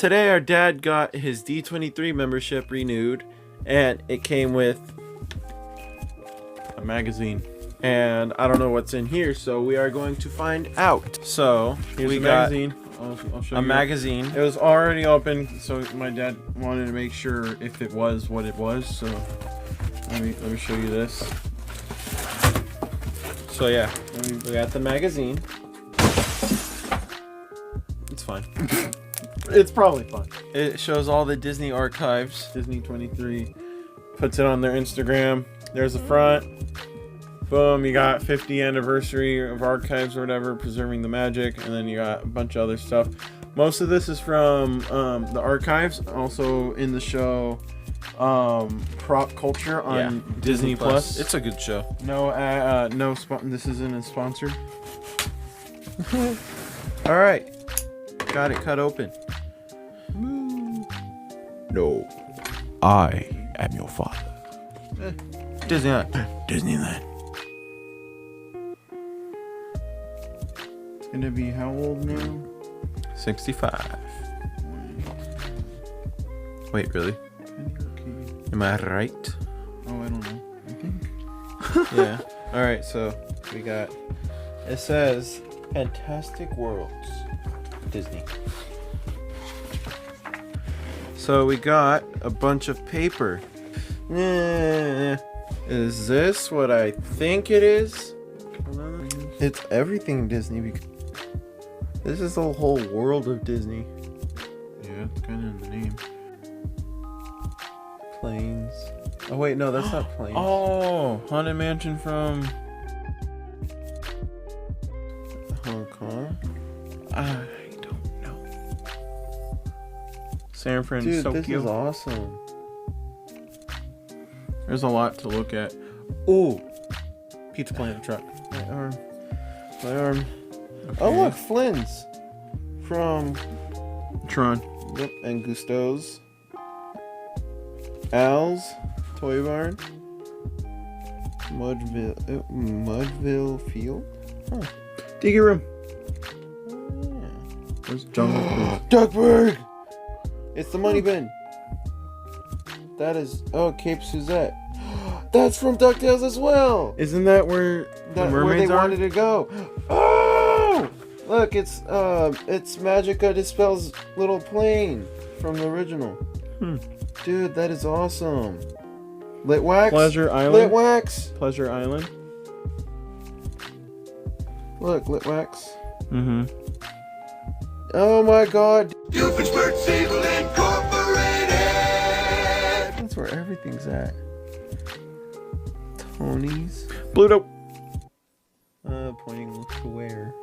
Today our dad got his D23 membership renewed, and it came with a magazine. And I don't know what's in here, so we are going to find out. So Here's we the got magazine. I'll show a you. magazine. It was already open, so my dad wanted to make sure if it was what it was. So let me show you this. So yeah, we got the magazine. It's fine. It's probably fun. It shows all the Disney archives. D23 puts it on their Instagram. There's the front. Boom, you got 50th anniversary of archives or whatever, preserving the magic, and then you got a bunch of other stuff. Most of this is from the archives, also in the show Prop Culture on Disney Plus. It's a good show. This isn't a sponsor. All right, got it cut open. No, I am your father. Disneyland. Disneyland. It's gonna be how old now? 65. Wait, really? Am I right? Oh, I don't know. I think. Yeah. All right, so we got. It says Fantastic Worlds, Disney. So we got a bunch of paper. Is this what I think it is? It's everything Disney. This is the whole world of Disney. Yeah, it's kind of in the name. Planes. Oh wait, no, that's not planes. Oh, Haunted Mansion from Hong Kong. I don't know. San Francisco. Dude, this is awesome. There's a lot to look at. Oh, Pizza Planet truck. My arm. My arm. Okay. Oh look, Flynn's from Tron. Yep, and Gusto's. Al's Toy Barn. Mudville Field. Huh. Diggy Room. Yeah. There's Jungle Cruise. Duckburg! It's the money bin. That is. Oh, Cape Suzette. That's from DuckTales as well. Isn't that where the Where mermaids they are? wanted to go. Oh! Look, it's Magica Dispel's little plane from the original. Dude, that is awesome. Lit wax. Pleasure Island. Lit wax. Pleasure Island. Look, lit wax. Mm-hmm. Oh my God. Doofenshmirtz Siegel Incorporated. That's where everything's at. Tony's. Pluto. Pointing to where?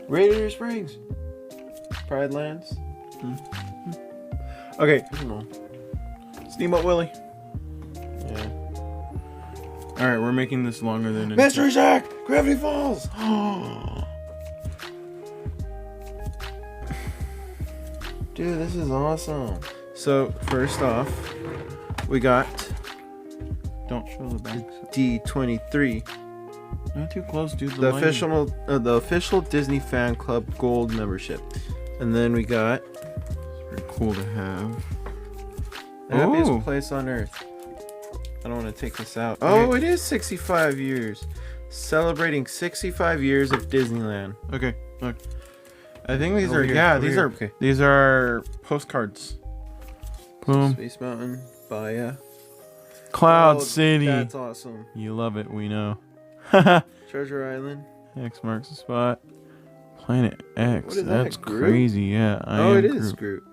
Radiator Springs. Pride Lands. Okay. I don't know. Steamboat Willie. Yeah. All right, we're making this longer than. Mystery Shack! Gravity Falls! Dude, this is awesome. So, first off, we got Don't show the back. D23, Not too close, dude. the official Disney Fan Club Gold membership. And then we got Very cool to have. The Happiest Oh. Place on Earth. I don't want to take this out. Okay. Oh, it is 65 years. Celebrating 65 years of Disneyland. Okay. Look. I think these Over are here, over these here. are Okay. these are postcards. Boom. Space Mountain, Baya. Cloud Oh, City. That's awesome. You love it, we know. Treasure Island. X marks the spot. Planet X. What is that, That's Groot? crazy. Yeah. I Oh, am it is Groot. Groot.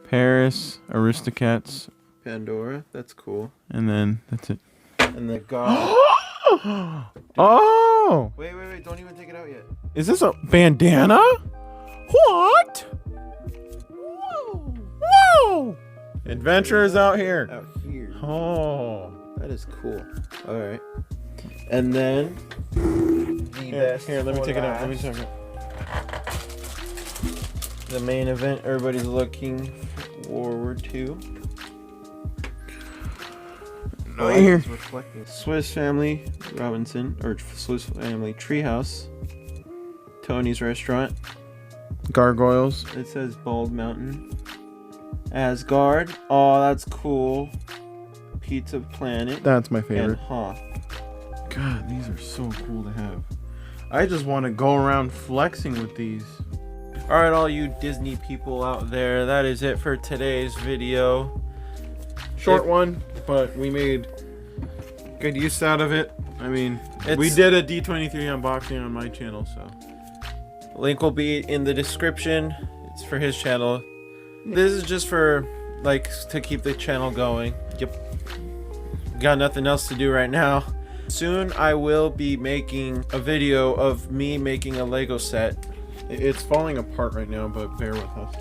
Paris, Aristocats, Pandora. That's cool. and then that's it. And the God. Oh! Wait. Don't even take it out yet. Is this a bandana? What? Whoa! Adventurers out here. Out here. Oh. That is cool. All right. And then the best. Here, let me for take it out. Let me last. check it. The main event everybody's looking forward to. Right here. It's reflecting. Swiss Family Robinson, or Swiss Family Treehouse, Tony's Restaurant, Gargoyles. It says Bald Mountain. Asgard. Oh, that's cool. Pizza Planet. That's my And favorite. Hoth. God, these are so cool to have. I just want to go around flexing with these. Alright, all you Disney people out there, that is it for today's video. Short one, but we made good use out of it. I mean, we It's- did a D23 unboxing on my channel, so. Link will be in the description. It's for his channel. This is just for, like, to keep the channel going. Yep. Got nothing else to do right now. Soon I will be making a video of me making a Lego set. It's falling apart right now, but bear with us.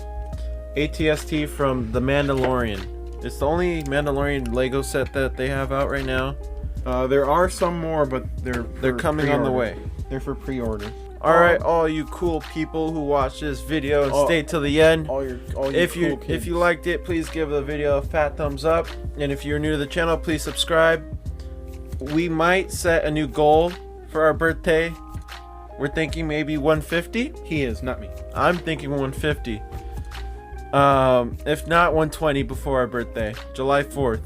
ATST from The Mandalorian. It's the only Mandalorian Lego set that they have out right now. There are some more, but they're coming on the way. They're for pre-order. Alright, all you cool people who watch this video and stay till the end. All you If cool kids. you liked it, please give the video a fat thumbs up. And if you're new to the channel, please subscribe. We might set a new goal for our birthday. We're thinking maybe 150. He is, not me. I'm thinking 150. If not 120 before our birthday, July 4th.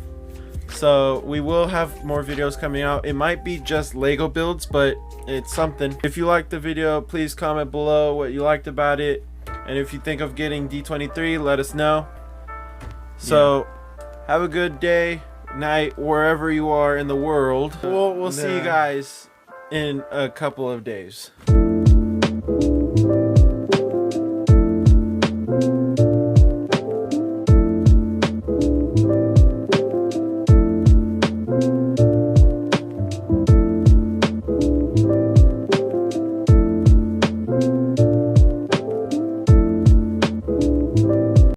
So we will have more videos coming out. It might be just Lego builds, but it's something. If you liked the video, please comment below what you liked about it. And if you think of getting D23, let us know. So have a good day, night, wherever you are in the world. We'll see you guys in a couple of days.